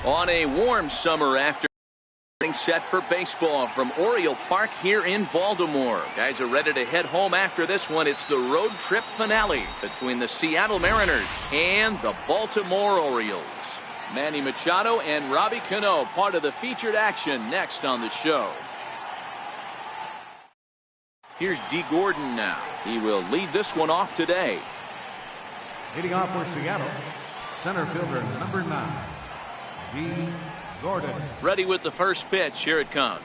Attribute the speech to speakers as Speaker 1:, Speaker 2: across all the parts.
Speaker 1: On a warm summer afternoon, getting set for baseball from Oriole Park here in Baltimore. Guys are ready to head home after this one. It's the road trip finale between the Seattle Mariners and the Baltimore Orioles. Manny Machado and Robbie Cano, part of the featured action next on the show. Here's D. Gordon now. He will lead this one off today.
Speaker 2: Leading off for Seattle, center fielder number 9, D. Gordon.
Speaker 1: Ready with the first pitch. Here it comes.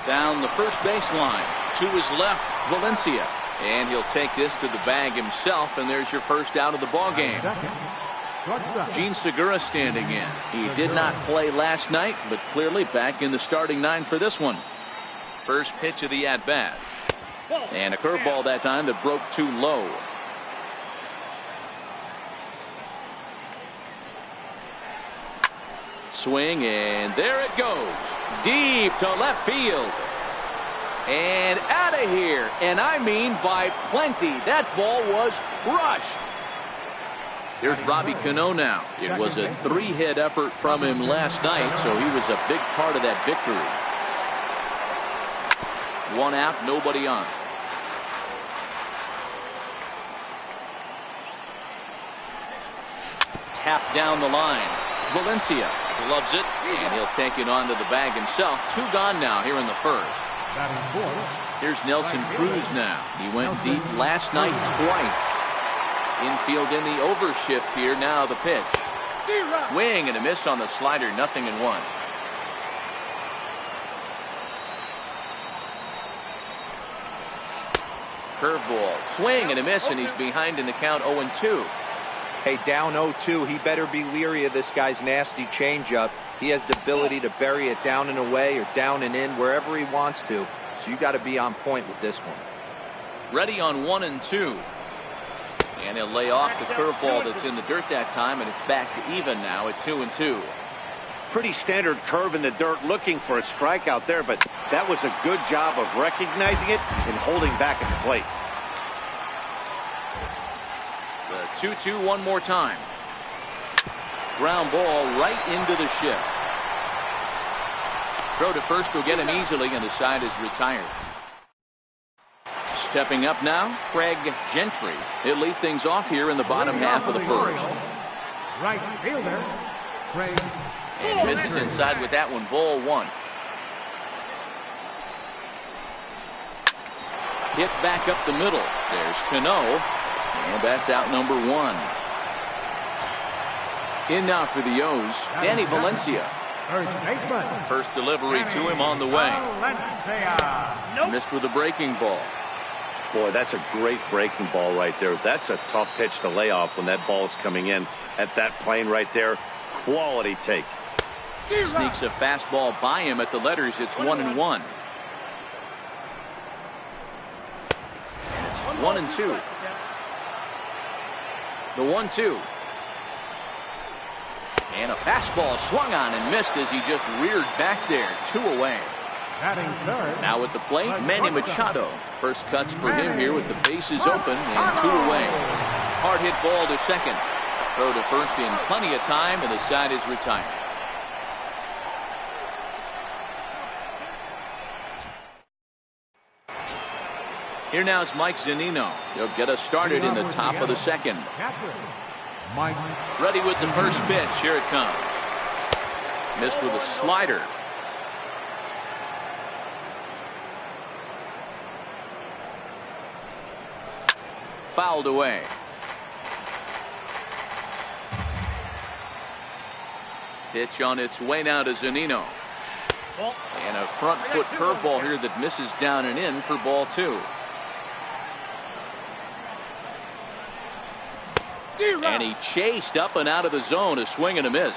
Speaker 1: Down the first baseline. To his left, Valencia. And he'll take this to the bag himself, and there's your first out of the ball game. Gene Segura standing in. He did not play last night, but clearly back in the starting 9 for this one. First pitch of the at-bat. And a curveball that time that broke too low. Swing, and there it goes. Deep to left field. And out of here. And I mean by plenty. That ball was crushed. Here's Robbie Cano now. It was a 3-hit effort from him last night, so he was a big part of that victory. 1 out, nobody on. Tap down the line. Valencia loves it, and he'll take it onto the bag himself. 2 gone now here in the first. Here's Nelson Cruz now. He went deep last night twice. Infield in the overshift here. Now the pitch. Swing and a miss on the slider. 0-1. Curveball. Swing and a miss, and he's behind in the count. 0-2.
Speaker 3: Hey, down 0-2, he better be leery of this guy's nasty changeup. He has the ability to bury it down and away or down and in wherever he wants to. So you got to be on point with this one.
Speaker 1: Ready on 1-2. And he'll lay off the curveball that's in the dirt that time, and it's back to even now at 2-2.
Speaker 4: Pretty standard curve in the dirt, looking for a strikeout there, but that was a good job of recognizing it and holding back at the plate.
Speaker 1: 2-2 one more time. Ground ball right into the shift. Throw to first will get him easily, and the side is retired. Stepping up now, Craig Gentry. He'll lead things off here in the bottom half of the first.
Speaker 2: Right fielder, Craig.
Speaker 1: And he misses inside with that one. Ball 1. Hit back up the middle. There's Cano. And that's out number 1. In now for the O's, Danny Valencia. First delivery to him on the way. Missed with a breaking ball.
Speaker 4: Boy, that's a great breaking ball right there. That's a tough pitch to lay off when that ball is coming in at that plane right there. Quality take.
Speaker 1: Sneaks a fastball by him at the letters. It's 1-1. And it's 1-2. The 1-2. And a fastball swung on and missed as he just reared back there. 2 away. Now at the plate, Manny Machado. First cuts for him here with the bases open and 2 away. Hard hit ball to second. Throw to first in plenty of time, and the side is retired. Here now is Mike Zunino. He'll get us started in the top of the second. Ready with the first pitch. Here it comes. Missed with a slider. Fouled away. Pitch on its way now to Zunino. And a front foot curveball here that misses down and in for ball 2. And he chased up and out of the zone. A swing and a miss.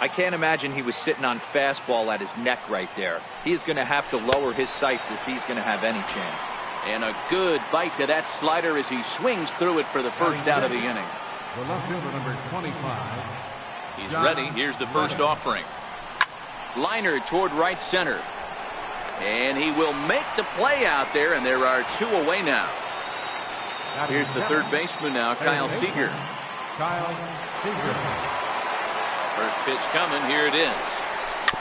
Speaker 3: I can't imagine he was sitting on fastball at his neck right there. He is going to have to lower his sights if he's going to have any chance.
Speaker 1: And a good bite to that slider as he swings through it for the first out of the inning.
Speaker 2: The left fielder, number 25.
Speaker 1: He's ready. Here's the first offering. Liner toward right center. And he will make the play out there, and there are 2 away now. Here's the third baseman now, Kyle Seager. First pitch coming. Here it is.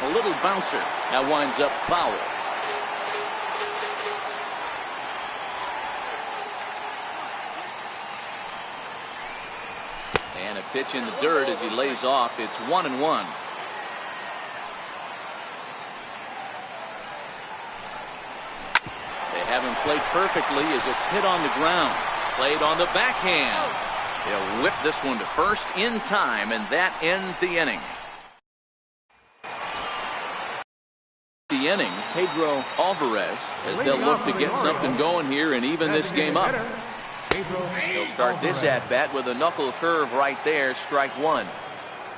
Speaker 1: A little bouncer. That winds up foul. And a pitch in the dirt as he lays off. It's 1-1. They have him played perfectly as it's hit on the ground. Played on the backhand. They'll whip this one to first in time, and that ends the inning. The inning, Pedro Alvarez, as they'll look to get something going here and even this game up. He'll start this at bat with a knuckle curve right there, strike one.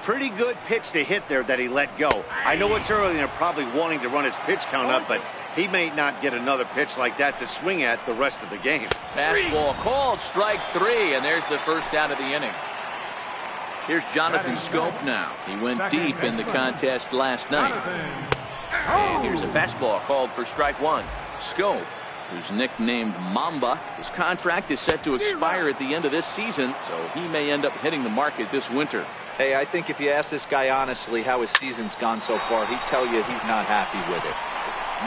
Speaker 4: Pretty good pitch to hit there that he let go. I know it's early and they're probably wanting to run his pitch count up, but he may not get another pitch like that to swing at the rest of the game.
Speaker 1: Fastball called, strike three, and there's the first out of the inning. Here's Jonathan Scope now. He went deep in the contest last night. And here's a fastball called for strike one. Scope, who's nicknamed Mamba, his contract is set to expire at the end of this season, so he may end up hitting the market this winter.
Speaker 3: Hey, I think if you ask this guy honestly how his season's gone so far, he'd tell you he's not happy with it.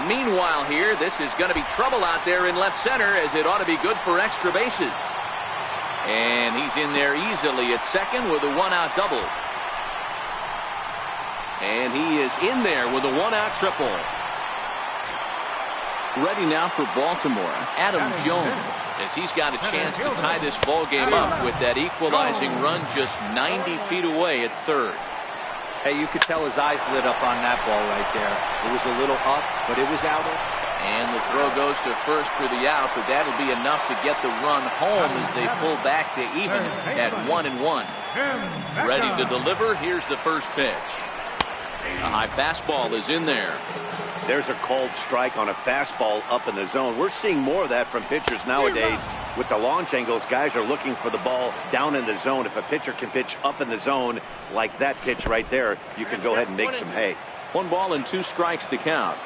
Speaker 1: Meanwhile here, this is going to be trouble out there in left center, as it ought to be good for extra bases. And he's in there easily at second with a one-out double. And he is in there with a one-out triple. Ready now for Baltimore, Adam Jones, as he's got a chance to tie this ball game up with that equalizing run just 90 feet away at third.
Speaker 3: Hey, you could tell his eyes lit up on that ball right there. It was a little up, but it was out.
Speaker 1: And the throw goes to first for the out, but that'll be enough to get the run home as they pull back to even at 1-1. Ready to deliver. Here's the first pitch. A high fastball is in there.
Speaker 4: There's a called strike on a fastball up in the zone. We're seeing more of that from pitchers nowadays. With the launch angles, guys are looking for the ball down in the zone. If a pitcher can pitch up in the zone like that pitch right there, you can go ahead and make some hay.
Speaker 1: 1 ball and 2 strikes to count.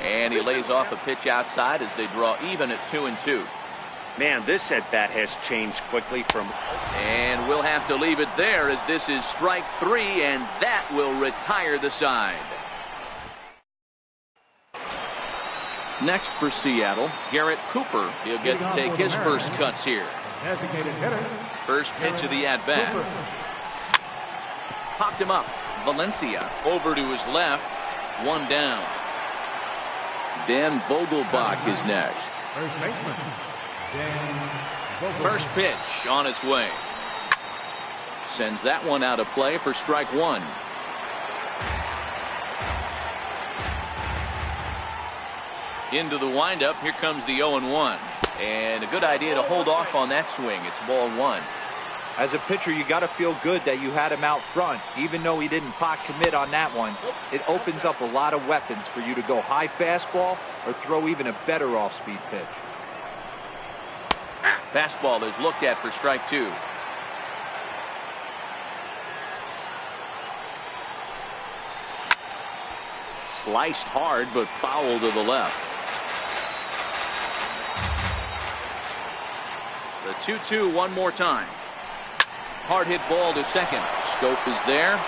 Speaker 1: And he lays off a pitch outside as they draw even at 2-2.
Speaker 4: Man, this at bat has changed quickly from.
Speaker 1: And we'll have to leave it there as this is strike 3, and that will retire the side. Next for Seattle, Garrett Cooper. He'll get to take his first cuts here. First pitch of the at-bat. Popped him up. Valencia over to his left. 1 down. Dan Vogelbach is next. First pitch on its way. Sends that one out of play for strike 1. Into the windup. Here comes the 0-1. And a good idea to hold off on that swing. It's ball 1.
Speaker 3: As a pitcher, you got to feel good that you had him out front. Even though he didn't pot commit on that one, it opens up a lot of weapons for you to go high fastball or throw even a better off-speed pitch.
Speaker 1: Fastball is looked at for strike 2. Sliced hard, but foul to the left. The 2-2 one more time. Hard hit ball to second. Scope is there.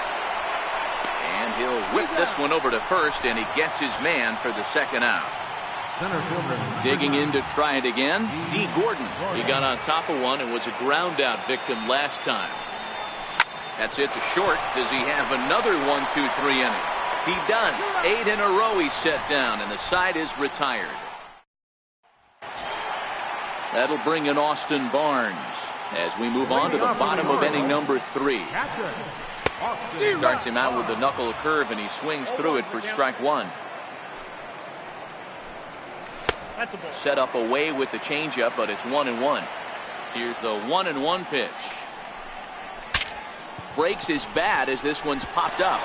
Speaker 1: And he'll whip this one over to first, and he gets his man for the second out. Digging in to try it again, D. Gordon. He got on top of one and was a ground out victim last time. That's it to short. Does he have another 1-2-3 inning? He does. 8 in a row he's set down, and the side is retired. That'll bring in Austin Barnes as we move on to the bottom of inning number 3. Starts him out with the knuckle curve, and he swings through it for strike 1. Set up away with the changeup, but it's 1-1. Here's the 1-1 pitch. Breaks his bat as this one's popped up.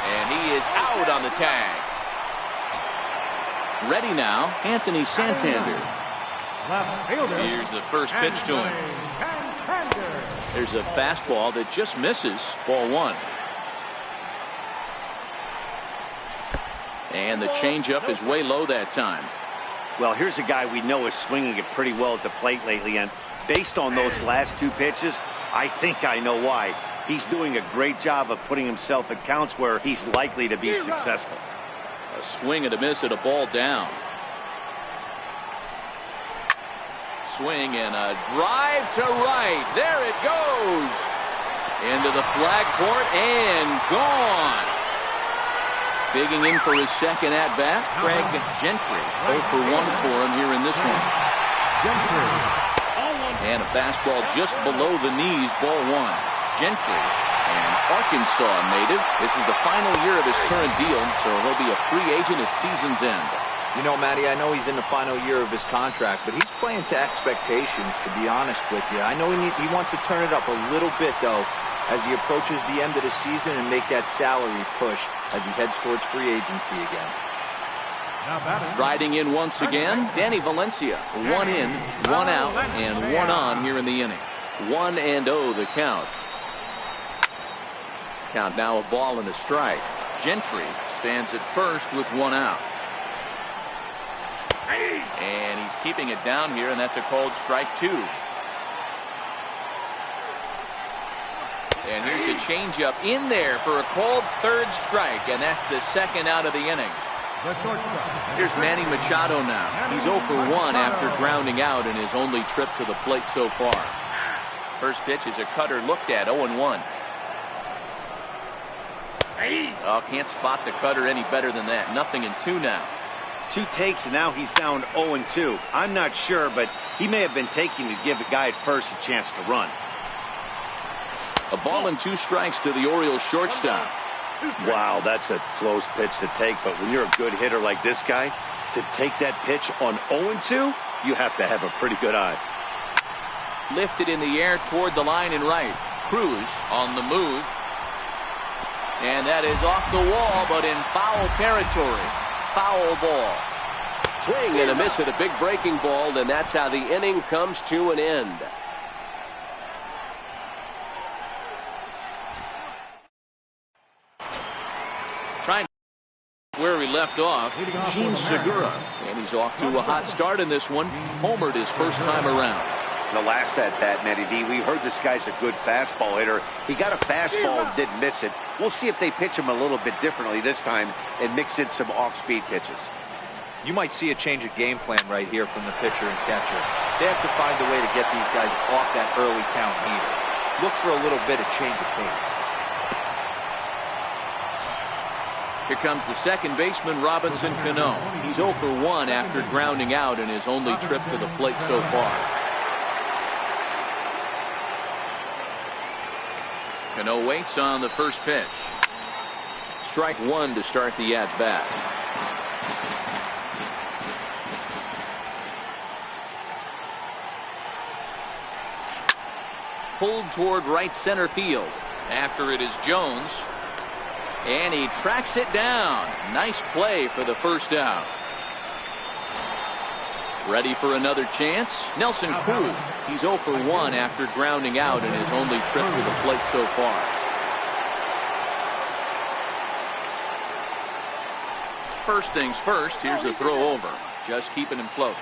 Speaker 1: And he is out on the tag. Ready now, Anthony Santander. Here's the first pitch to him. There's a fastball that just misses. Ball 1. And the changeup is way low that time.
Speaker 4: Well, here's a guy we know is swinging it pretty well at the plate lately, and based on those last 2 pitches, I think I know why. He's doing a great job of putting himself at counts where he's likely to be successful.
Speaker 1: A swing and a miss at a ball down. Swing and a drive to right. There it goes. Into the flag court and gone. Digging in for his second at bat, Craig Gentry. 0 for 1 for him here in this one. And a fastball just below the knees, ball 1. Gentry, an Arkansas native. This is the final year of his current deal, so he'll be a free agent at season's end.
Speaker 3: You know, Matty, I know he's in the final year of his contract, but he's playing to expectations, to be honest with you. I know he wants to turn it up a little bit, though, as he approaches the end of the season and make that salary push as he heads towards free agency again.
Speaker 1: Riding in once again, Danny Valencia. 1 in, 1 out, and 1 on here in the inning. 1-0 the count. Count now a ball and a strike. Gentry stands at first with 1 out. And he's keeping it down here, and that's a called strike 2. And here's a changeup in there for a called third strike, and that's the second out of the inning. Here's Manny Machado now. He's 0 for 1 after grounding out in his only trip to the plate so far. First pitch is a cutter looked at, 0-1. Oh, can't spot the cutter any better than that. 0-2 now.
Speaker 4: 2 takes, and now he's down 0-2. I'm not sure, but he may have been taking to give the guy at first a chance to run.
Speaker 1: A ball and 2 strikes to the Orioles shortstop.
Speaker 4: Wow, that's a close pitch to take, but when you're a good hitter like this guy, to take that pitch on 0-2, you have to have a pretty good eye.
Speaker 1: Lifted in the air toward the line and right. Cruz on the move. And that is off the wall, but in foul territory. Foul ball. Swing and a miss at a big breaking ball, and that's how the inning comes to an end. Trying where we left off, Gene Segura, and he's off to a hot start in this one. Homered his first time around.
Speaker 4: The last at bat, Matty D, we heard this guy's a good fastball hitter. He got a fastball and didn't miss it. We'll see if they pitch him a little bit differently this time and mix in some off-speed pitches.
Speaker 3: You might see a change of game plan right here from the pitcher and catcher. They have to find a way to get these guys off that early count heater. Look for a little bit of change of pace.
Speaker 1: Here comes the second baseman, Robinson Cano. He's 0 for 1 after grounding out in his only trip to the plate so far. Cano waits on the first pitch. Strike 1 to start the at-bat. Pulled toward right center field. After it is Jones. And he tracks it down. Nice play for the first out. Ready for another chance? Nelson Cruz. He's 0 for 1 after grounding out in his only trip to the plate so far. First things first, here's a throw over. Just keeping him close.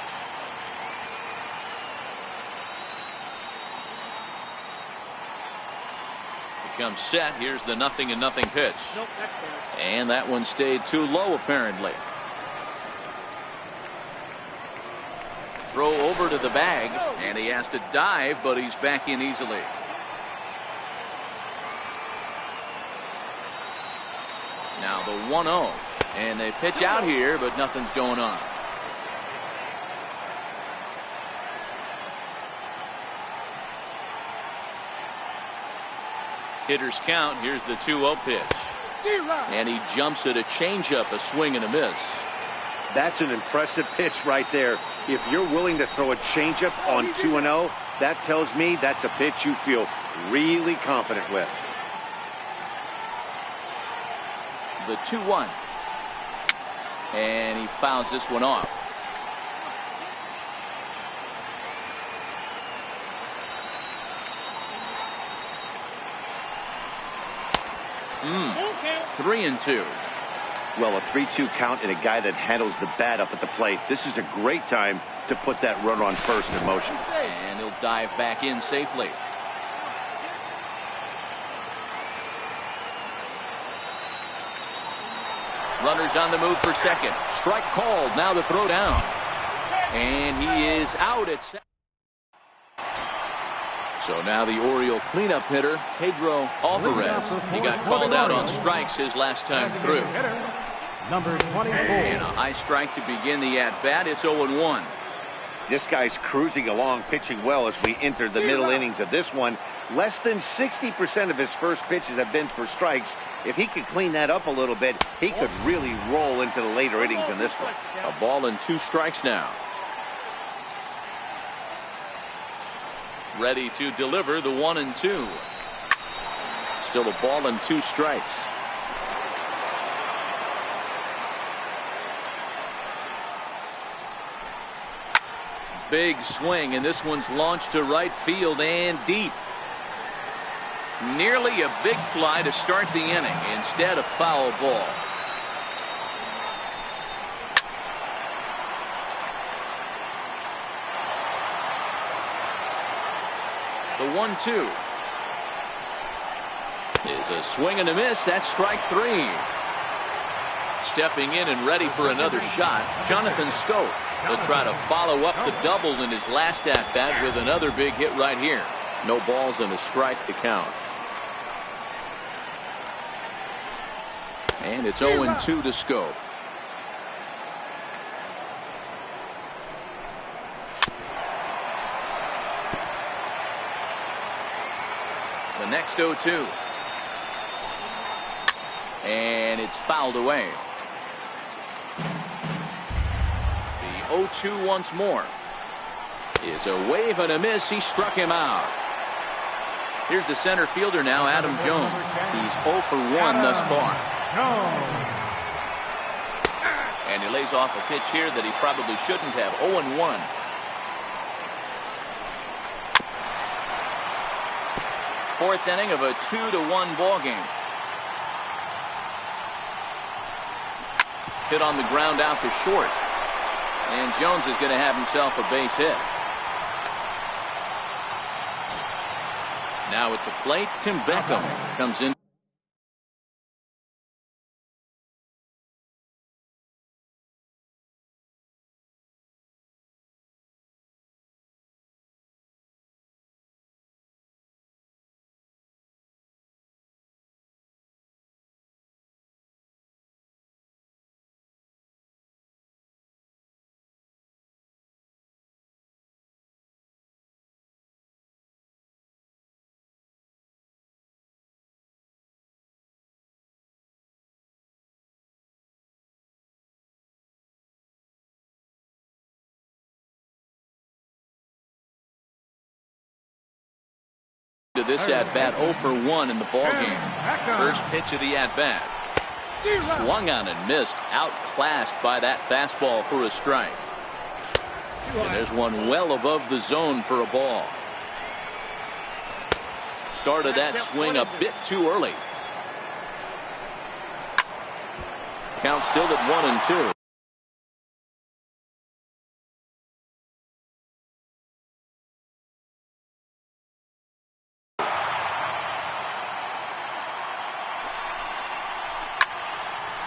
Speaker 1: Comes set. Here's the 0-0 pitch. And that one stayed too low apparently. Throw over to the bag, and he has to dive, but he's back in easily. Now the 1-0, and they pitch out here, but nothing's going on. Hitters count. Here's the 2-0 pitch. And he jumps at a changeup, a swing and a miss.
Speaker 4: That's an impressive pitch right there. If you're willing to throw a changeup on 2-0, that tells me that's a pitch you feel really confident with.
Speaker 1: The 2-1. And he fouls this one off.
Speaker 4: Okay.
Speaker 1: 3-2.
Speaker 4: Well, a 3-2 count and a guy that handles the bat up at the plate. This is a great time to put that runner on first in motion.
Speaker 1: And he'll dive back in safely. Runners on the move for second. Strike called. Now the throw down. And he is out at second. So now the Oriole cleanup hitter, Pedro Alvarez. He got called out on strikes his last time through.
Speaker 2: Number 24.
Speaker 1: And a high strike to begin the at-bat. It's 0-1.
Speaker 4: This guy's cruising along, pitching well as we enter the middle innings of this one. Less than 60% of his first pitches have been for strikes. If he could clean that up a little bit, he could really roll into the later innings in this one.
Speaker 1: A ball and 2 strikes now. Ready to deliver the 1-2. Still a ball and 2 strikes. Big swing, and this one's launched to right field and deep. Nearly a big fly to start the inning. Instead, a foul ball. The 1-2 is a swing and a miss. That's strike 3. Stepping in and ready for another shot, Jonathan Stope. He'll try to follow up the double in his last at-bat with another big hit right here. No balls and a strike to count. And it's 0-2 to Stope. The next 0-2. And it's fouled away. The 0-2 once more is a wave and a miss. He struck him out. Here's the center fielder now, Adam Jones. He's 0 for 1 thus far. And he lays off a pitch here that he probably shouldn't have. 0-1. Fourth inning of a 2-1 ball game. Hit on the ground out to short. And Jones is going to have himself a base hit. Now at the plate, Tim Beckham comes in. To this at-bat 0 for 1 in the ball game. First pitch of the at-bat. Swung on and missed. Outclassed by that fastball for a strike. And there's one well above the zone for a ball. Started that swing a bit too early. Count still at 1-2.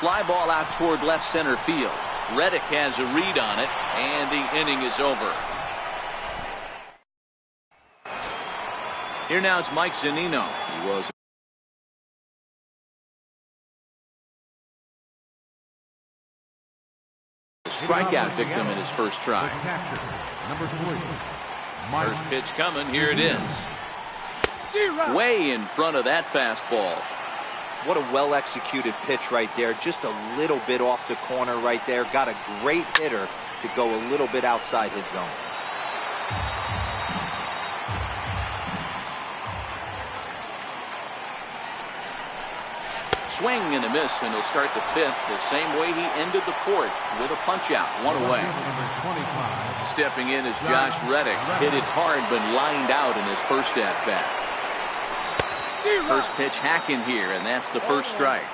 Speaker 1: Fly ball out toward left center field. Reddick has a read on it, and the inning is over. Here now it's Mike Zunino. He was a strikeout victim in his first try.
Speaker 2: Number 3.
Speaker 1: First pitch coming. Here it is. Way in front of that fastball.
Speaker 3: What a well-executed pitch right there. Just a little bit off the corner right there. Got a great hitter to go a little bit outside his zone.
Speaker 1: Swing and a miss, and he'll start the 5th the same way he ended the 4th with a punch-out. 1 away. Stepping in is Josh Reddick. Hit it hard, but lined out in his first at-bat. First pitch hacking here, and that's the first strike.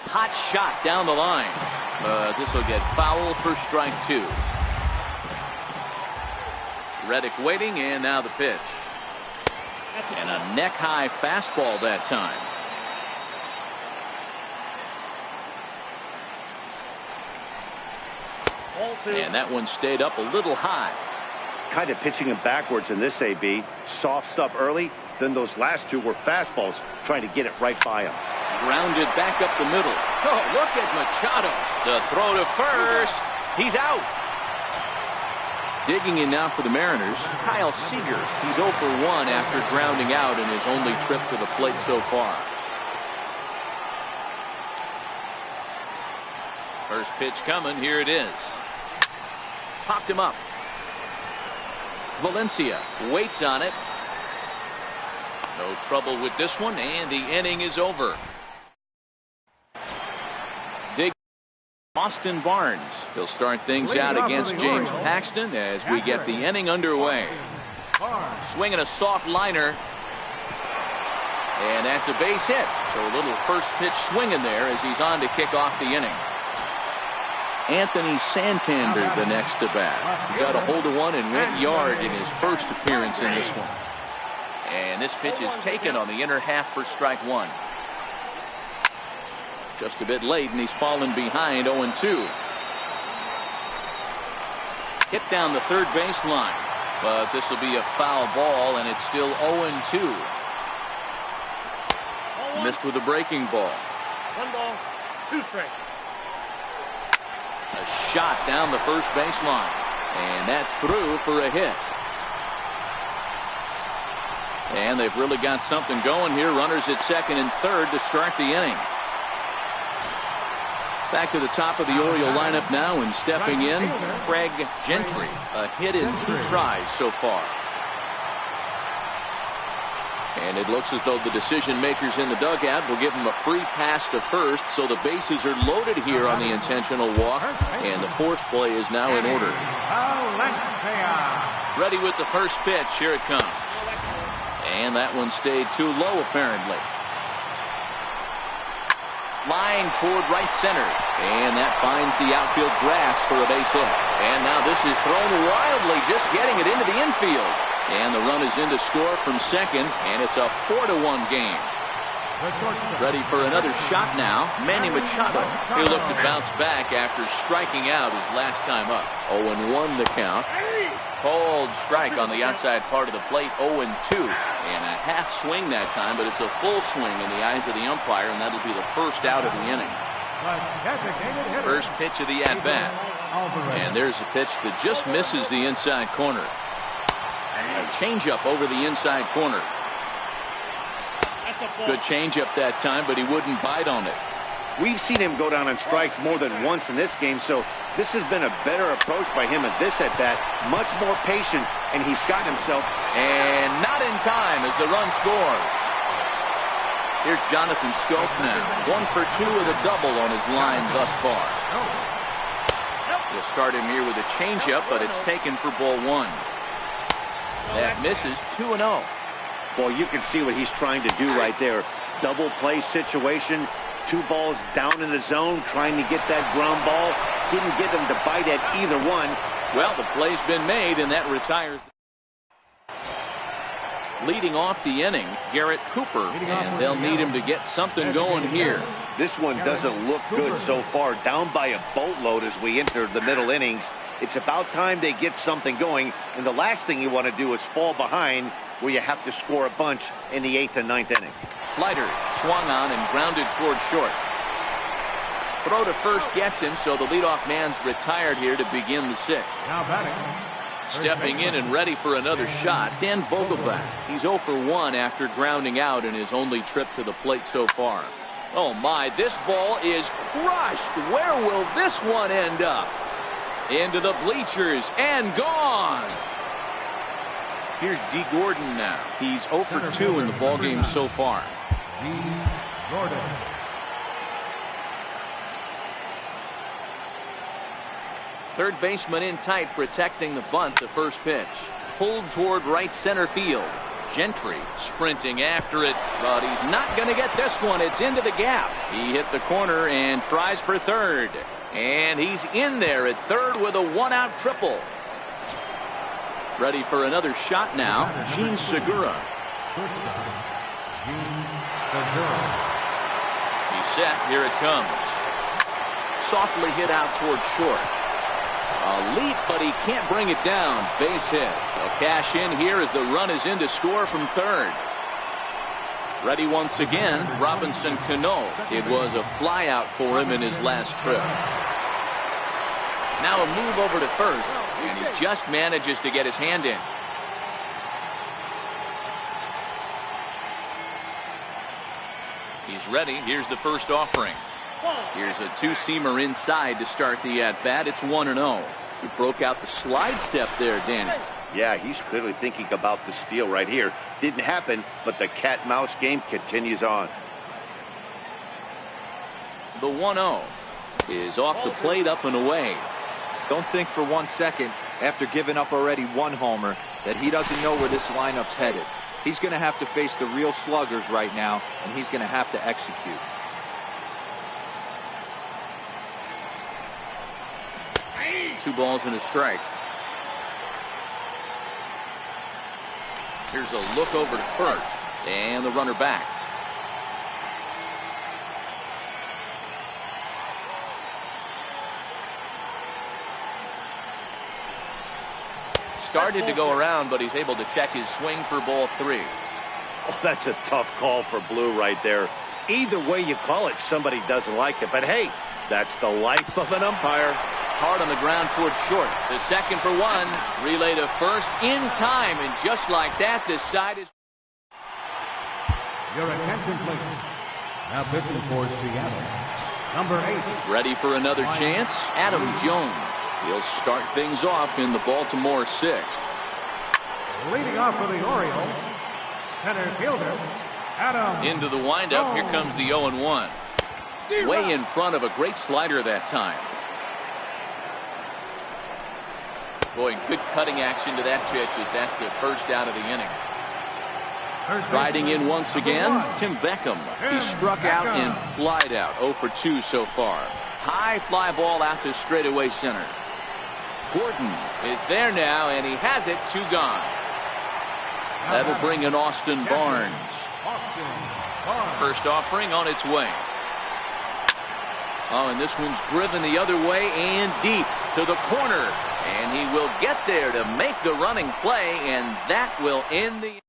Speaker 1: Hot shot down the line. This will get foul for strike 2. Reddick waiting, and now the pitch. And a neck-high fastball that time. And that one stayed up a little high.
Speaker 4: Kind of pitching him backwards in this AB. Soft stuff early, then those last two were fastballs, trying to get it right by him.
Speaker 1: Grounded back up the middle. Oh, look at Machado. The throw to first. He's out. Digging in now for the Mariners, Kyle Seager. He's 0 for 1 after grounding out in his only trip to the plate so far. First pitch coming. Here it is. Popped him up. Valencia waits on it. No trouble with this one, and the inning is over. Dig Austin Barnes. He'll start things out against James Paxton as we get the inning underway. Swinging a soft liner. And that's a base hit. So a little first pitch swinging there as he's on to kick off the inning. Anthony Santander the next to bat. He got a hold of one and went yard in his first appearance in this one. And this pitch is taken on the inner half for strike one. Just a bit late, and he's fallen behind 0-2. Hit down the third baseline, but this will be a foul ball, and it's still 0-2. Missed with a breaking ball.
Speaker 5: 1 ball, 2 strikes.
Speaker 1: A shot down the first baseline, and that's through for a hit. And they've really got something going here. Runners at second and third to start the inning. Back to the top of the Oriole lineup now, and stepping in, Craig Gentry. A hit in 2 tries so far. And it looks as though the decision makers in the dugout will give him a free pass to first, so the bases are loaded here on the intentional walk, and the force play is now in order. Ready with the first pitch. Here it comes. And that one stayed too low, apparently. Line toward right center. And that finds the outfield grass for a base hit. And now this is thrown wildly, just getting it into the infield. And the run is in to score from second, and it's a 4-1 game. Ready for another shot now. Manny Machado. He'll look to bounce back after striking out his last time up. 0-1 the count. Cold strike on the outside part of the plate. 0-2. And a half swing that time, but it's a full swing in the eyes of the umpire, and that'll be the first out of the inning. First pitch of the at-bat. And there's a pitch that just misses the inside corner. A changeup over the inside corner. Good changeup that time, but he wouldn't bite on it.
Speaker 4: We've seen him go down on strikes more than once in this game, so this has been a better approach by him at this at-bat. Much more patient, and he's gotten himself.
Speaker 1: And not in time as the run scores. Here's Jonathan Scope now. 1 for 2 with a double on his line thus far. We'll start him here with a changeup, but it's taken for ball 1. That misses. 2-0.
Speaker 4: Well, you can see what he's trying to do right there. Double play situation. 2 balls down in the zone, trying to get that ground ball. Didn't get him to bite at either one.
Speaker 1: Well, the play's been made, and that retires. Leading off the inning, Garrett Cooper, and they'll need him to get something going here.
Speaker 4: This one doesn't look good so far. Down by a boatload as we enter the middle innings. It's about time they get something going, and the last thing you want to do is fall behind where you have to score a bunch in the 8th and 9th inning.
Speaker 1: Slider swung on and grounded toward short. Throw to first gets him, so the leadoff man's retired here to begin the 6th.
Speaker 2: Now batting.
Speaker 1: Stepping in and ready for another shot, Dan Vogelbach. He's 0 for 1 after grounding out in his only trip to the plate so far. Oh my, this ball is crushed. Where will this one end up? Into the bleachers and gone. Here's D. Gordon now. He's 0 for 2 in the ballgame so far.
Speaker 2: D. Gordon.
Speaker 1: Third baseman in tight, protecting the bunt. The first pitch pulled toward right center field. Gentry sprinting after it, but he's not going to get this one. It's into the gap. He hit the corner and tries for third, and he's in there at third with a 1-out triple. Ready for another shot now, Gene Segura.
Speaker 2: Shortstop, Gene.
Speaker 1: He's set. Here it comes. Softly hit out towards short. A leap, but he can't bring it down. Base hit. They'll cash in here as the run is in to score from third. Ready once again, Robinson Cano. It was a fly out for him in his last trip. Now a move over to first, and he just manages to get his hand in. He's ready. Here's the first offering. Here's a two-seamer inside to start the at-bat. It's 1-0. He broke out the slide step there, Danny.
Speaker 4: Yeah, he's clearly thinking about the steal right here. Didn't happen, but the cat-mouse game continues on.
Speaker 1: The 1-0 is off the plate, up and away.
Speaker 3: Don't think for 1 second, after giving up already one homer, that he doesn't know where this lineup's headed. He's going to have to face the real sluggers right now, and he's going to have to execute.
Speaker 1: Two balls and a strike. Here's a look over to first, and the runner back. Started to go around, but he's able to check his swing for ball 3.
Speaker 4: Oh, that's a tough call for Blue right there. Either way you call it, somebody doesn't like it. But hey, that's the life of an umpire.
Speaker 1: Hard on the ground towards short. The second for one. Relay to first in time. And just like that, this side is...
Speaker 2: Your attention, please. Now pitching for Seattle, number 8.
Speaker 1: Ready for another chance? Adam Jones. He'll start things off in the Baltimore 6th.
Speaker 2: Leading off for the Orioles, center fielder, Adam.
Speaker 1: Into the windup. Here comes the 0-1. Way in front of a great slider that time. Boy, good cutting action to that pitch as that's the first out of the inning. Riding in once again, Tim Beckham. He struck out and flied out. 0 for 2 so far. High fly ball out to straightaway center. Gordon is there now, and he has it. 2 gone. That'll bring in Austin Barnes. First offering on its way. Oh, and this one's driven the other way and deep to the corner. And he will get there to make the running play, and that will end the...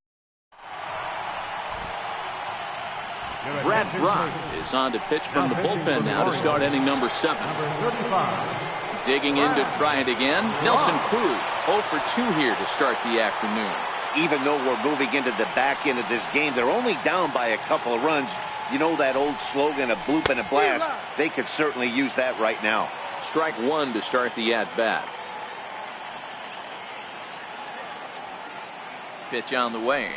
Speaker 1: Brad Brock is on to pitch from the bullpen now to start inning number 7. Digging in to try it again. Nelson Cruz 0 for 2 here to start the afternoon.
Speaker 4: Even though we're moving into the back end of this game, they're only down by a couple of runs. You know that old slogan, a bloop and a blast? They could certainly use that right now.
Speaker 1: Strike 1 to start the at-bat. Pitch on the way.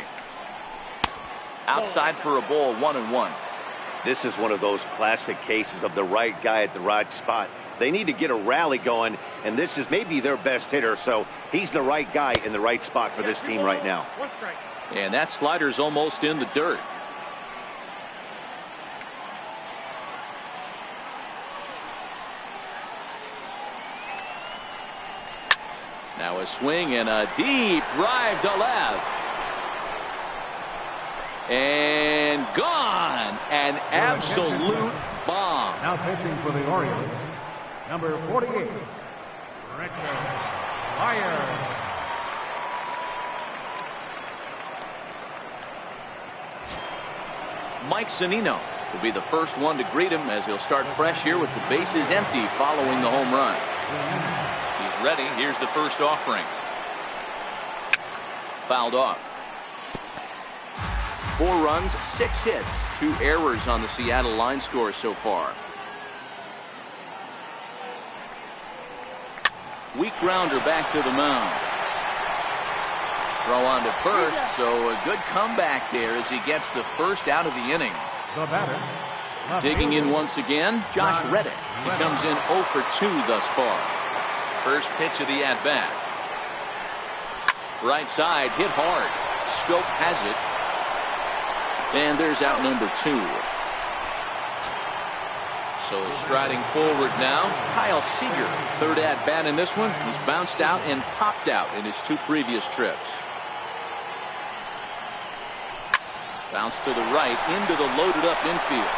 Speaker 1: Outside for a ball, 1-1.
Speaker 4: This is one of those classic cases of the right guy at the right spot. They need to get a rally going, and this is maybe their best hitter, so he's the right guy in the right spot for this team right now.
Speaker 1: And that slider's almost in the dirt. Now a swing and a deep drive to left. And gone. An absolute bomb.
Speaker 2: Now pitching for the Orioles, number 48, Richard Wire.
Speaker 1: Mike Zunino will be the first one to greet him as he'll start fresh here with the bases empty following the home run. He's ready. Here's the first offering. Fouled off. 4 runs, 6 hits, 2 errors on the Seattle line score so far. Weak grounder back to the mound. Throw on to first, so a good comeback there as he gets the first out of the inning.
Speaker 2: The batter.
Speaker 1: Digging in once again, Josh Reddick. He comes in 0 for 2 thus far. First pitch of the at-bat. Right side, hit hard. Scope has it. And there's out number 2. So striding forward now, Kyle Seager. Third at-bat in this one. He's bounced out and popped out in his 2 previous trips. Bounce to the right into the loaded up infield.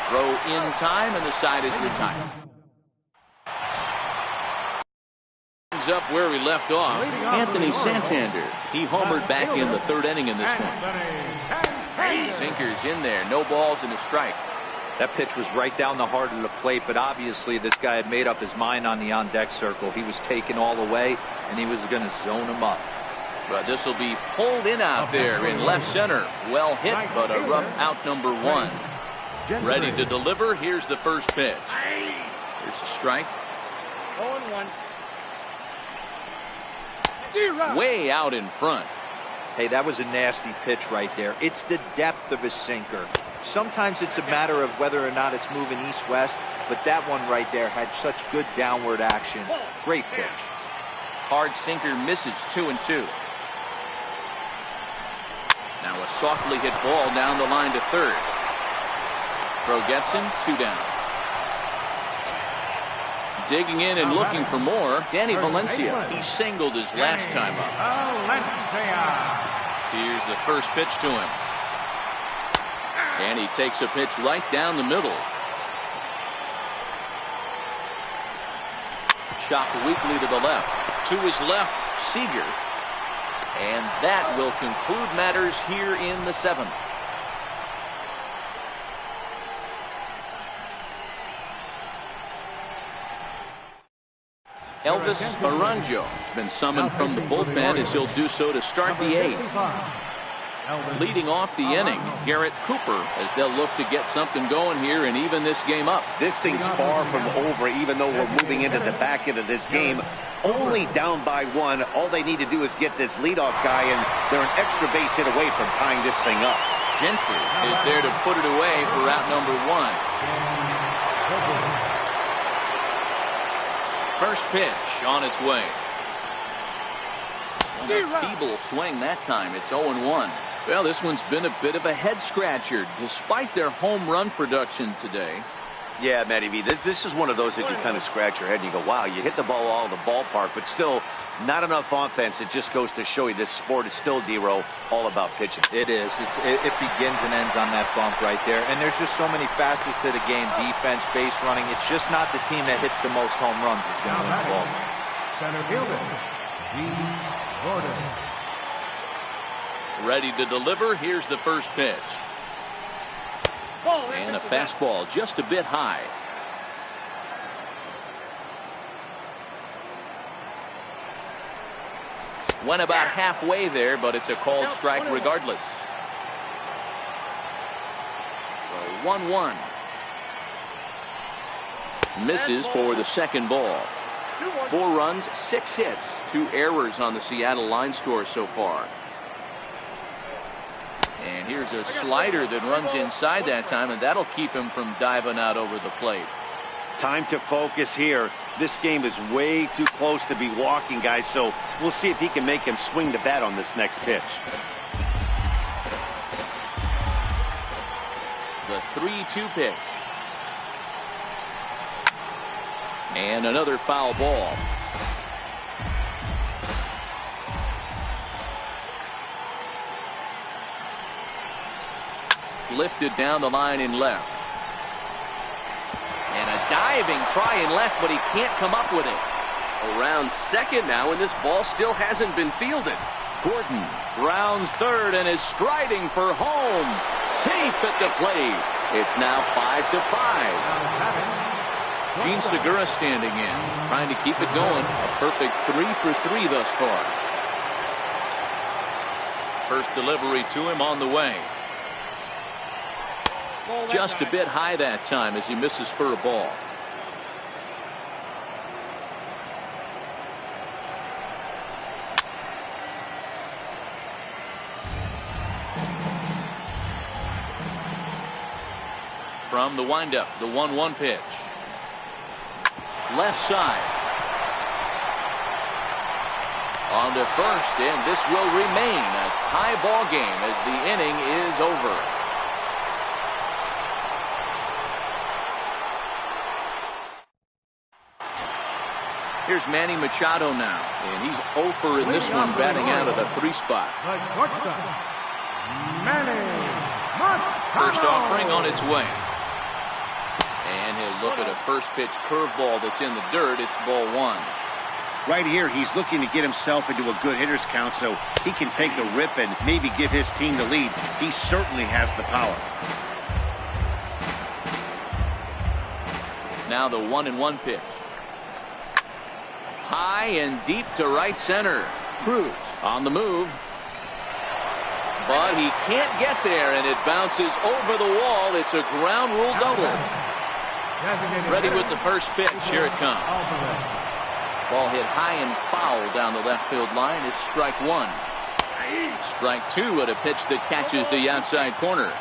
Speaker 1: Throw in time, and the side is retired. Up where we left off. Anthony Santander. He homered back in the third inning in this one. Sinkers in there. No balls and a strike.
Speaker 3: That pitch was right down the heart of the plate, but obviously this guy had made up his mind on the on-deck circle. He was taken all the way, and he was going to zone him up.
Speaker 1: But this will be pulled in out there in left center. Well hit, but a rough out number one. Ready to deliver. Here's the first pitch. Here's a strike.
Speaker 5: 0-1.
Speaker 1: Way out in front.
Speaker 3: Hey, that was a nasty pitch right there. It's the depth of a sinker. Sometimes it's a matter of whether or not it's moving east-west, but that one right there had such good downward action. Great pitch.
Speaker 1: Hard sinker misses. 2-2. Now a softly hit ball down the line to third. Throw gets him. 2 down. Digging in and looking for more, Danny Valencia. He singled his last time up. Here's the first pitch to him. And he takes a pitch right down the middle. Chop weakly to the left. To his left, Seager. And that will conclude matters here in the 7th. Elvis Aranjo has been summoned from the bullpen as he'll do so to start the 8th. Leading off the inning, Garrett Cooper, as they'll look to get something going here and even this game up.
Speaker 4: This thing's far from over, even though we're moving into the back end of this game. Only down by 1. All they need to do is get this leadoff guy, and they're an extra base hit away from tying this thing up.
Speaker 1: Gentry is there to put it away for out number 1. First pitch on its way. A feeble swing that time. It's 0-1. Well, this one's been a bit of a head scratcher despite their home run production today.
Speaker 4: Yeah, Matty V, this is one of those that you kind of scratch your head and you go, wow, you hit the ball all over the ballpark, but still not enough offense. It just goes to show you this sport is still, D-Row, all about pitching.
Speaker 3: It is. It begins and ends on that bump right there. And there's just so many facets to the game. Defense, base running. It's just not the team that hits the most home runs is going to win the ball.
Speaker 2: Center fielder, D. Gordon.
Speaker 1: Ready to deliver. Here's the first pitch. And a fastball just a bit high. Went about halfway there, but it's a called strike regardless. So 1-1. Misses for the second ball. 4 runs, 6 hits, 2 errors on the Seattle line score so far. And here's a slider that runs inside that time, and that'll keep him from diving out over the plate.
Speaker 4: Time to focus here. This game is way too close to be walking, guys, so we'll see if he can make him swing the bat on this next pitch.
Speaker 1: The 3-2 pitch. And another foul ball. Lifted down the line in left. And a diving try in left, but he can't come up with it. Around second now, and this ball still hasn't been fielded. Gordon rounds third and is striding for home. Safe at the plate. It's now 5-5. Gene Segura standing in, trying to keep it going. A perfect 3 for 3 thus far. First delivery to him on the way. Just a bit high that time as he misses for a ball. From the windup, the 1-1 pitch. Left side. On to first, and this will remain a tie ball game as the inning is over. Here's Manny Machado now, and he's 0 for in this one, batting out of the 3 spot. First offering on its way. And he'll look at a first pitch curveball that's in the dirt. It's ball one.
Speaker 4: Right here, he's looking to get himself into a good hitter's count so he can take the rip and maybe give his team the lead. He certainly has the power.
Speaker 1: Now the 1-1 pitch. High and deep to right center. Cruz on the move. But he can't get there, and it bounces over the wall. It's a ground rule double. Ready with the first pitch. Here it comes. Ball hit high and foul down the left field line. It's strike one. Strike two at a pitch that catches the outside corner.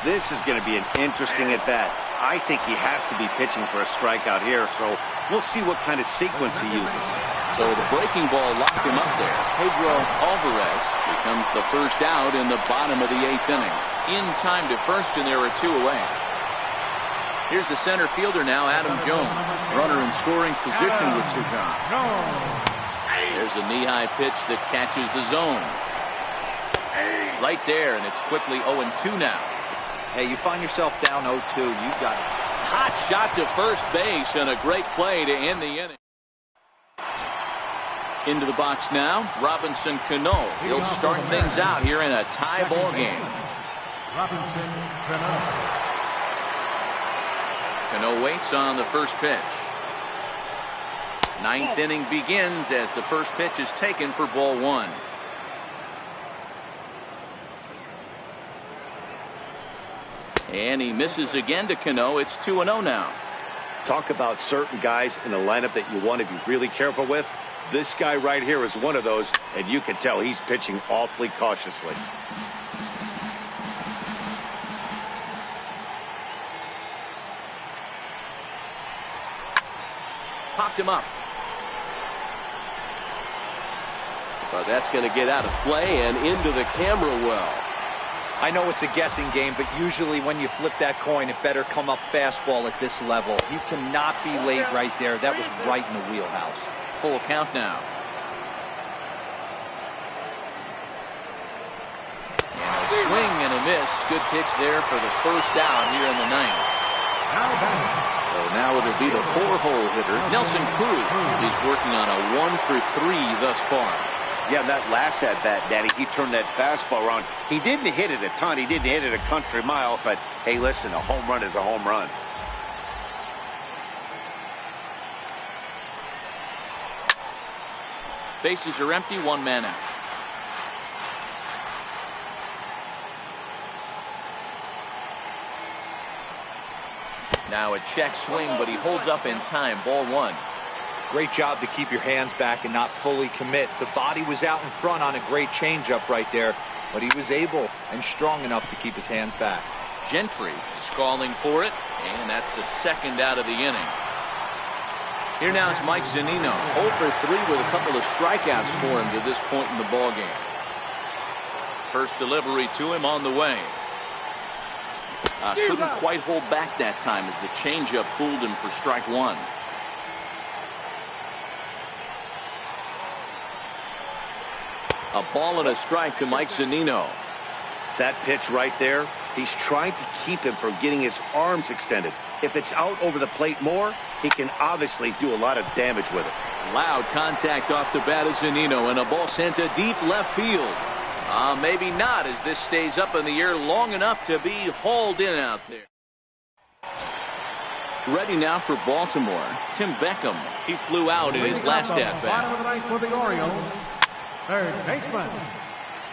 Speaker 4: This is going to be an interesting at bat. I think he has to be pitching for a strikeout here, so we'll see what kind of sequence he uses.
Speaker 1: So the breaking ball locked him up there. Pedro Alvarez becomes the first out in the bottom of the 8th inning. In time to first, and there are 2 away. Here's the center fielder now, Adam Jones. Runner in scoring position with Sugan. There's a knee-high pitch that catches the zone. Right there, and it's quickly 0-2 now.
Speaker 3: Hey, you find yourself down 0-2, you've got it.
Speaker 1: Hot shot to first base, and a great play to end the inning. Into the box now, Robinson Cano. He'll start things out here in a tie ball game.
Speaker 2: Robinson Cano.
Speaker 1: Cano waits on the first pitch. 9th inning begins as the first pitch is taken for ball one. And he misses again to Cano. It's 2-0 now.
Speaker 4: Talk about certain guys in the lineup that you want to be really careful with. This guy right here is one of those, and you can tell he's pitching awfully cautiously.
Speaker 1: Popped him up. But that's going to get out of play and into the camera well.
Speaker 3: I know it's a guessing game, but usually when you flip that coin, it better come up fastball at this level. You cannot be late right there. That was right in the wheelhouse.
Speaker 1: Full count now. And a swing and a miss. Good pitch there for the first out here in the 9th. So now it'll be the 4-hole hitter, Nelson Cruz. He's working on a 1-for-3 thus far.
Speaker 4: Yeah, that last at bat, Danny, he turned that fastball around. He didn't hit it a ton. He didn't hit it a country mile, but hey, listen, a home run is a home run.
Speaker 1: Bases are empty, 1 man out. Now a check swing, but he holds up in time. Ball one.
Speaker 3: Great job to keep your hands back and not fully commit. The body was out in front on a great changeup right there, but he was able and strong enough to keep his hands back.
Speaker 1: Gentry is calling for it, and that's the second out of the inning. Here now is Mike Zunino, 0-for-3 with a couple of strikeouts for him to this point in the ballgame. First delivery to him on the way. Couldn't quite hold back that time as the changeup fooled him for strike one. A ball and a strike to Mike Zunino.
Speaker 4: That pitch right there, he's trying to keep him from getting his arms extended. If it's out over the plate more, he can obviously do a lot of damage with it.
Speaker 1: Loud contact off the bat of Zunino, and a ball sent to deep left field. Maybe not, as this stays up in the air long enough to be hauled in out there. Ready now for Baltimore, Tim Beckham. He flew out in his last at bat.
Speaker 2: Bottom of the 9th for the Orioles. Third baseman,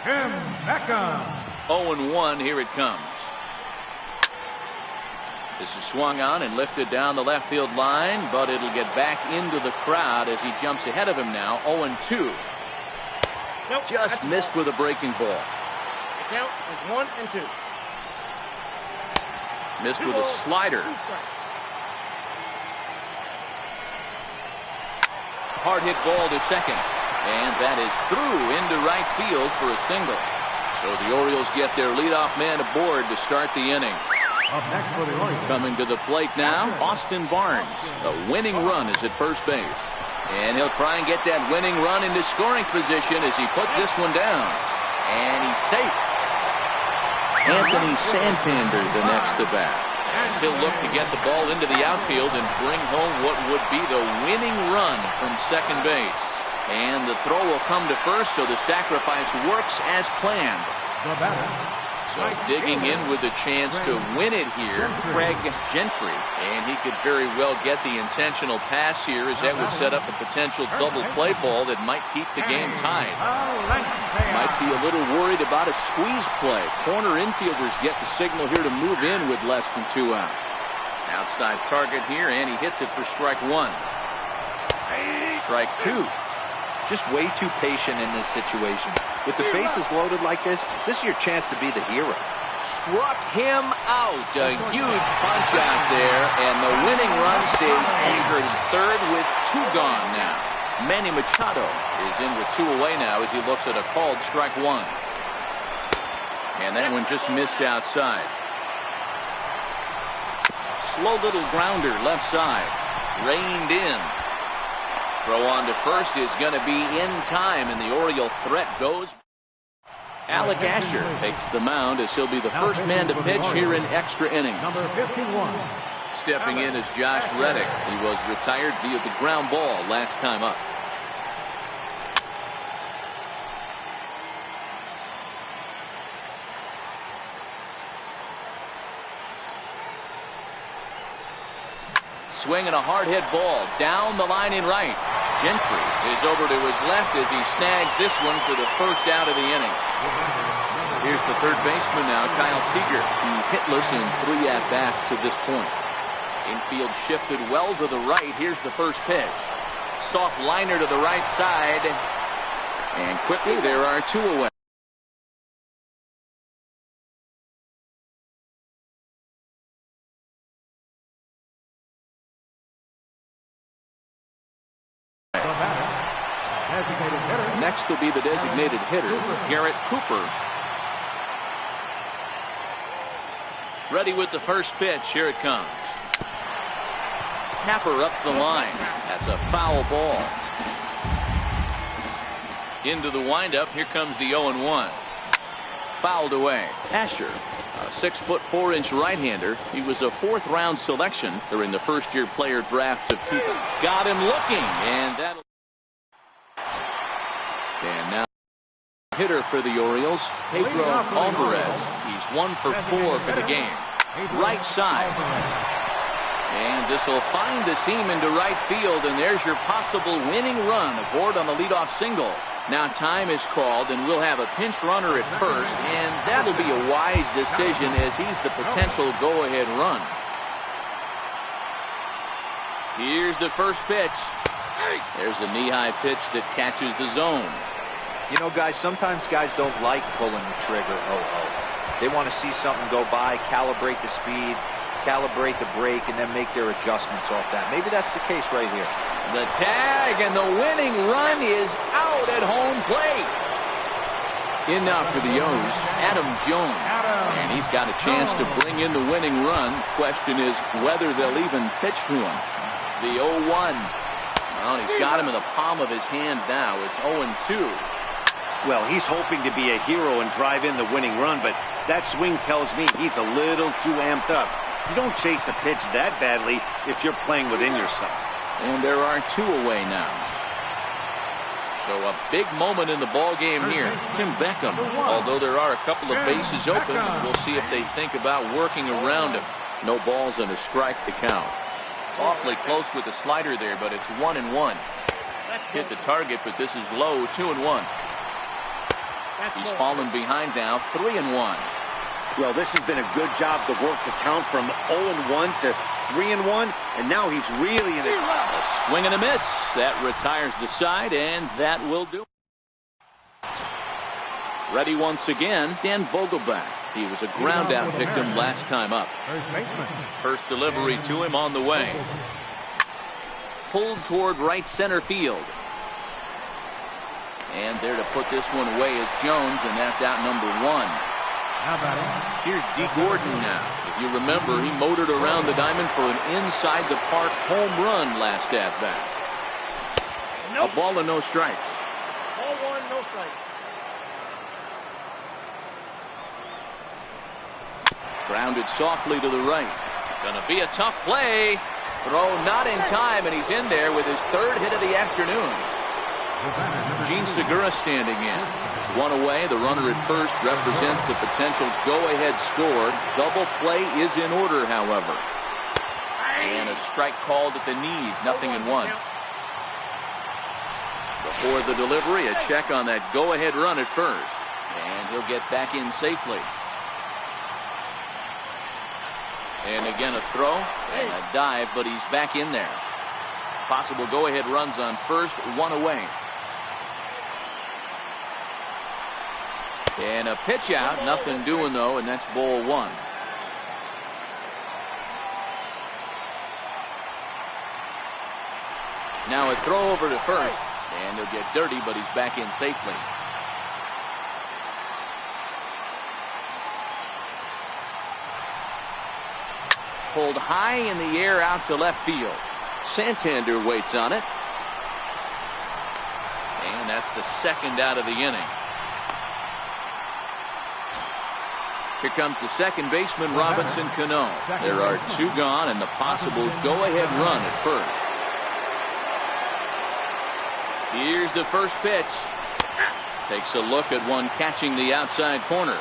Speaker 2: Tim Beckham.
Speaker 1: 0-1, here it comes. This is swung on and lifted down the left field line, but it'll get back into the crowd as he jumps ahead of him now. 0-2.
Speaker 5: Nope,
Speaker 1: just missed with a breaking ball.
Speaker 5: The count is 1 and 2.
Speaker 1: Missed with a slider. Hard hit ball to second. And that is through into right field for a single. So the Orioles get their leadoff man aboard to start the inning.
Speaker 2: Up next for the Orioles.
Speaker 1: Coming to the plate now, Austin Barnes. The winning run is at first base. And he'll try and get that winning run into scoring position as he puts this one down. And he's safe. Anthony Santander the next to bat. As he'll look to get the ball into the outfield and bring home what would be the winning run from second base. And the throw will come to first, so the sacrifice works as planned. So digging in with a chance to win it here, Craig Gentry. And he could very well get the intentional pass here, as that would set up a potential double play ball that might keep the game tied. Might be a little worried about a squeeze play. Corner infielders get the signal here to move in with less than 2 out. Outside target here, and he hits it for strike 1. Strike 2.
Speaker 3: Just way too patient in this situation. With the bases loaded like this is your chance to be the hero.
Speaker 1: Struck him out. A huge punch out there, and the winning run stays anchored in third with 2 gone now. Manny Machado is in with 2 away now as he looks at a called strike 1. And that one just missed outside. Slow little grounder left side. Reined in. Throw on to first is going to be in time, and the Oriole threat goes. Alec Asher takes the mound as he'll be the first man to pitch here in extra innings.
Speaker 2: Number 51.
Speaker 1: Stepping in is Josh Reddick. He was retired via the ground ball last time up. Swinging a hard hit ball down the line in right. Gentry is over to his left as he snags this one for the first out of the inning. Here's the third baseman now, Kyle Seager. He's hitless in 3 at-bats to this point. Infield shifted well to the right. Here's the first pitch. Soft liner to the right side. And quickly there are 2 away. Next will be the designated hitter, Garrett Cooper. Ready with the first pitch. Here it comes. Tapper up the line. That's a foul ball. Into the windup. Here comes the 0-1. Fouled away. Asher, a 6'4" right-hander. He was a 4th-round selection during the first-year player draft of 2000. Got him looking, and that'll. And now hitter for the Orioles, Pedro Alvarez. He's 1 for 4 for the game. Right side. And this will find the seam into right field, and there's your possible winning run aboard on the leadoff single. Now time is called, and we'll have a pinch runner at first, and that'll be a wise decision as he's the potential go-ahead run. Here's the first pitch. There's a knee-high pitch that catches the zone.
Speaker 3: You know, guys, sometimes guys don't like pulling the trigger. They want to see something go by, calibrate the speed, calibrate the brake, and then make their adjustments off that. Maybe that's the case right here.
Speaker 1: The tag, and the winning run is out at home plate. In now for the O's, Adam Jones. And he's got a chance to bring in the winning run. Question is whether they'll even pitch to him. The 0-1. Well, he's got him in the palm of his hand now. It's 0-2.
Speaker 4: Well, he's hoping to be a hero and drive in the winning run, but that swing tells me he's a little too amped up. You don't chase a pitch that badly if you're playing within yourself.
Speaker 1: And there are 2 away now. So a big moment in the ball game here. Tim Beckham, although there are a couple of bases open, we'll see if they think about working around him. No balls and a strike to count. Awfully close with the slider there, but it's 1-1. Hit the target, but this is low. 2-1. He's fallen behind now. 3-1.
Speaker 4: Well, this has been a good job to work the count from 0-1 to 3-1, and now he's really in it.
Speaker 1: A swing and a miss. That retires the side, and that will do. Ready once again, Dan Vogelbach. He was a ground-out victim last time up. First delivery to him on the way. Pulled toward right center field. And there to put this one away is Jones, and that's out number 1. Here's D. Gordon now. If you remember, he motored around the diamond for an inside-the-park home run last at-bat.
Speaker 5: Nope.
Speaker 1: A ball and no strikes.
Speaker 5: Ball 1, no strike.
Speaker 1: Grounded softly to the right. Gonna be a tough play. Throw not in time, and he's in there with his third hit of the afternoon. Gene Segura standing in. It's one away. The runner at first represents the potential go-ahead score. Double play is in order, however. And a strike called at the knees. 0-1. Before the delivery, a check on that go-ahead run at first. And he'll get back in safely. And again a throw and a dive, but he's back in there. Possible go-ahead runs on first, one away. And a pitch out, nothing doing though, and that's ball one. Now a throw over to first, and he'll get dirty, but he's back in safely. Pulled high in the air out to left field. Santander waits on it. And that's the second out of the inning. Here comes the second baseman, Robinson Cano. There are two gone and the possible go-ahead run at first. Here's the first pitch. Takes a look at one catching the outside corner.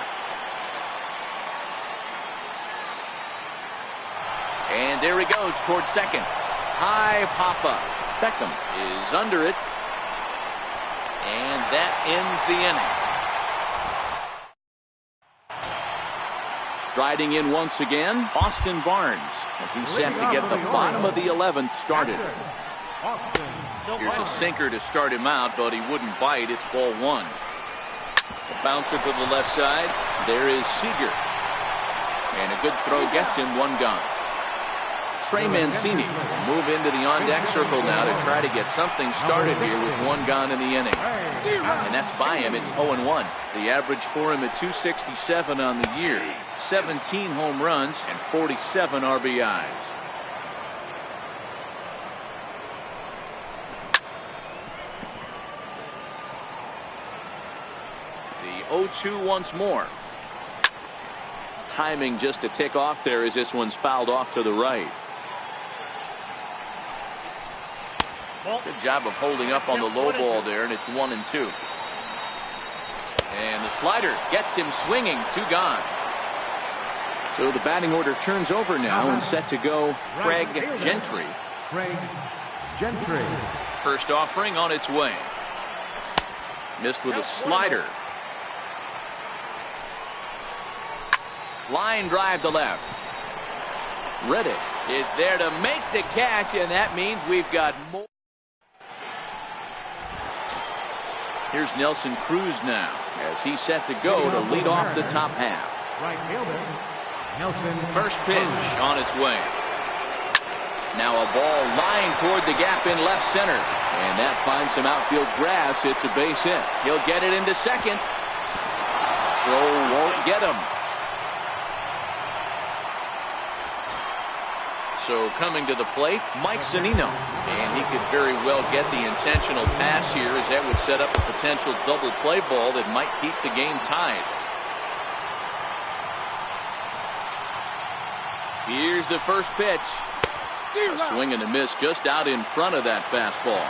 Speaker 1: And there he goes towards second. High pop-up. Beckham is under it. And that ends the inning. Striding in once again, Austin Barnes, as he's set to get the bottom of the 11th started. Here's a sinker to start him out, but he wouldn't bite. It's ball one. The bouncer to the left side. There is Seager. And a good throw gets him one gone. Trey Mancini will move into the on-deck circle now to try to get something started here with one gone in the inning. And that's by him. It's 0-1. The average for him at 267 on the year. 17 home runs and 47 RBIs. The 0-2 once more. Timing just a tick off there as this one's fouled off to the right. Good job of holding up on the low ball there, and it's 1-2. And the slider gets him swinging. Two gone. So the batting order turns over now and set to go Craig Gentry.
Speaker 2: Craig Gentry.
Speaker 1: First offering on its way. Missed with a slider. Line drive to left. Reddick is there to make the catch, and that means we've got more. Here's Nelson Cruz now as he's set to go to lead off the top half.
Speaker 2: Right fielder, Nelson.
Speaker 1: First pitch on its way. Now a ball lying toward the gap in left center. And that finds some outfield grass. It's a base hit. He'll get it into second. Throw won't get him. So coming to the plate, Mike Zunino. And he could very well get the intentional pass here, as that would set up a potential double play ball that might keep the game tied. Here's the first pitch. A swing and a miss just out in front of that fastball.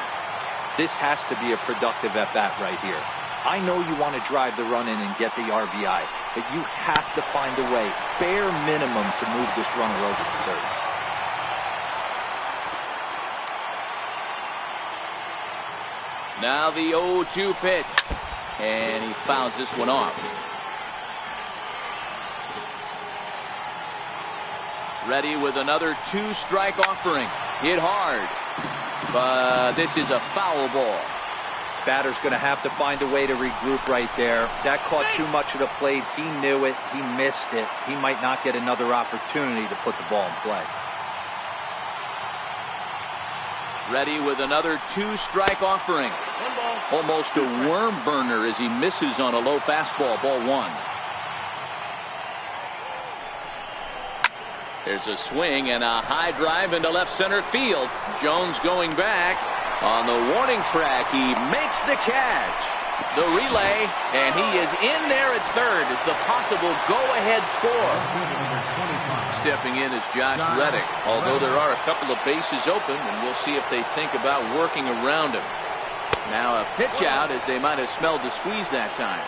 Speaker 3: This has to be a productive at-bat right here. I know you want to drive the run in and get the RBI, but you have to find a way, bare minimum, to move this runner over to third.
Speaker 1: Now the 0-2 pitch. And he fouls this one off. Ready with another two-strike offering. Hit hard. But this is a foul ball.
Speaker 3: Batter's going to have to find a way to regroup right there. That caught too much of the plate. He knew it. He missed it. He might not get another opportunity to put the ball in play.
Speaker 1: Ready with another two-strike offering. Almost a worm burner as he misses on a low fastball. Ball one. There's a swing and a high drive into left center field. Jones going back. On the warning track, he makes the catch. The relay, and he is in there at third as the possible go-ahead score. Stepping in is Josh Reddick, although there are a couple of bases open, and we'll see if they think about working around him. Now a pitch out as they might have smelled the squeeze that time.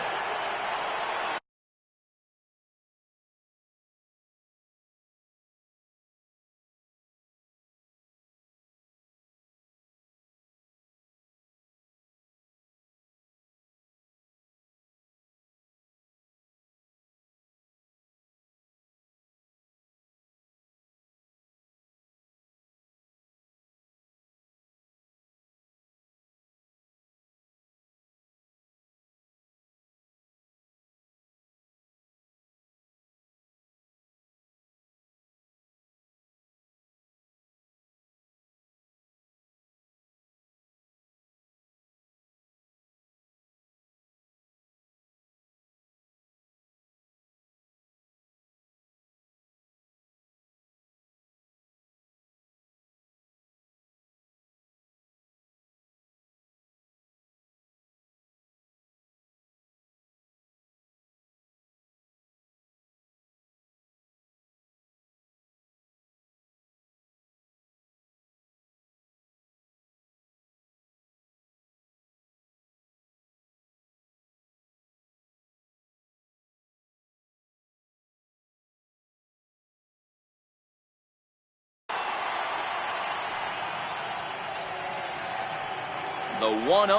Speaker 1: The 1-0.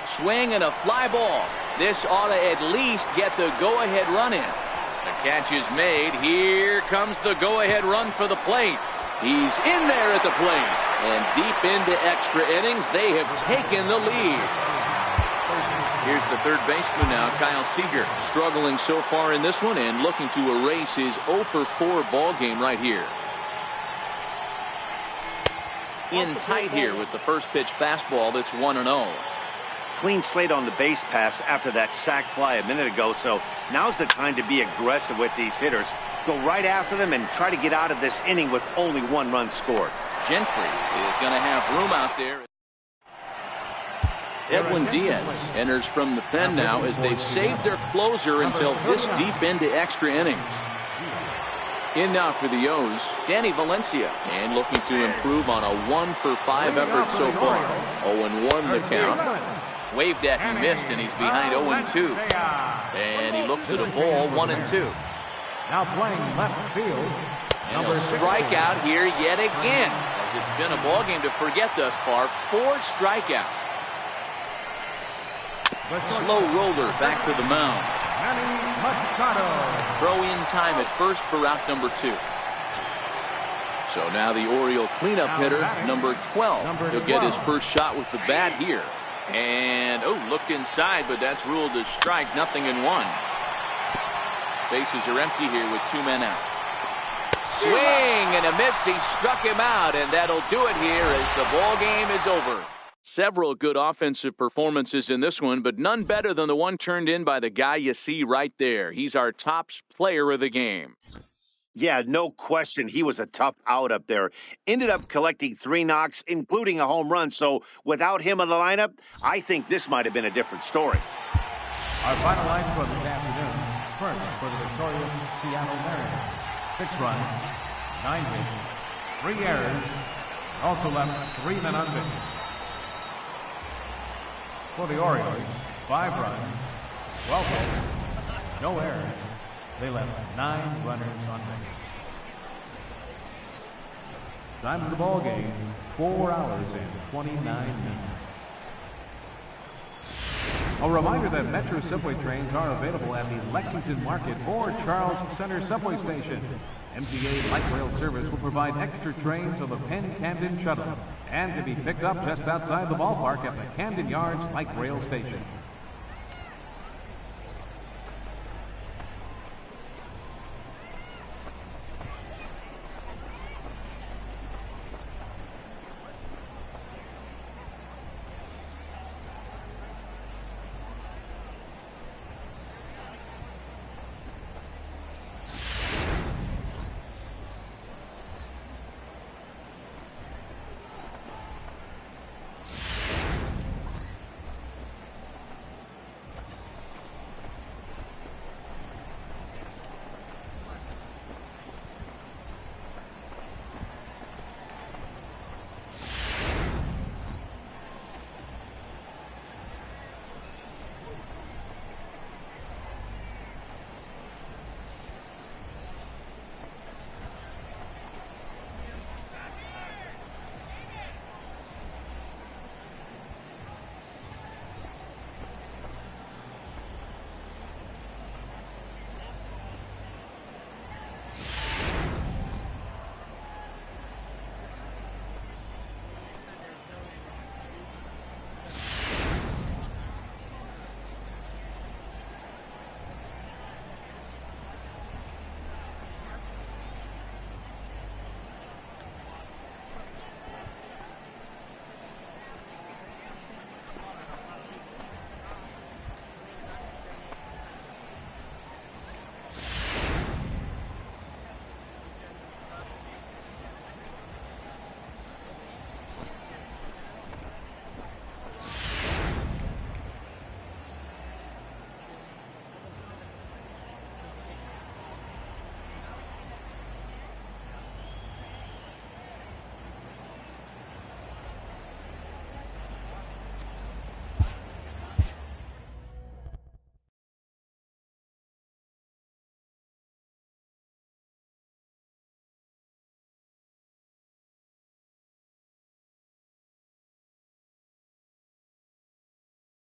Speaker 1: Swing and a fly ball. This ought to at least get the go-ahead run in. The catch is made. Here comes the go-ahead run for the plate. He's in there at the plate. And deep into extra innings, they have taken the lead. Here's the third baseman now, Kyle Seager. Struggling so far in this one and looking to erase his 0-for-4 ball game right here. In tight here with the first pitch fastball that's 1-0.
Speaker 4: Clean slate on the base pass after that sac fly a minute ago, so now's the time to be aggressive with these hitters. Go right after them and try to get out of this inning with only 1 run scored.
Speaker 1: Gentry is going to have room out there. Edwin Diaz enters from the pen now as they've saved their closer until this deep into extra innings. In now for the O's, Danny Valencia, and looking to improve on a 1-for-5 effort so far. 0-1 the count. Waved at and missed, and he's behind 0-2. And he looks at a ball 1-2.
Speaker 2: Now playing left field.
Speaker 1: And he'll strike out here yet again, as it's been a ball game to forget thus far. 4 strikeouts. Slow roller back to the mound. Throw in time at first for out number 2. So now the Oriole cleanup hitter, number 12. He'll get his first shot with the bat here. And, looked inside, but that's ruled as strike. 0-1. Bases are empty here with 2 men out. Swing and a miss. He struck him out, and that'll do it here as the ball game is over. Several good offensive performances in this one, but none better than the one turned in by the guy you see right there. He's our top player of the game.
Speaker 4: Yeah, no question. He was a tough out up there. Ended up collecting 3 knocks, including a home run. So without him in the lineup, I think this might have been a different story.
Speaker 2: Our final lines for this afternoon. First, for the victorious Seattle Mariners. 6 runs, 9 hits, 3 errors. Also left 3 men on base. For the Orioles, 5 runs, 12 hits, no errors. They left 9 runners on base. Time of the ball game, 4 hours and 29 minutes. A reminder that Metro Subway trains are available at the Lexington Market or Charles Center Subway Station. MTA Light Rail Service will provide extra trains on the Penn Camden Shuttle and can be picked up just outside the ballpark at the Camden Yards Light Rail Station.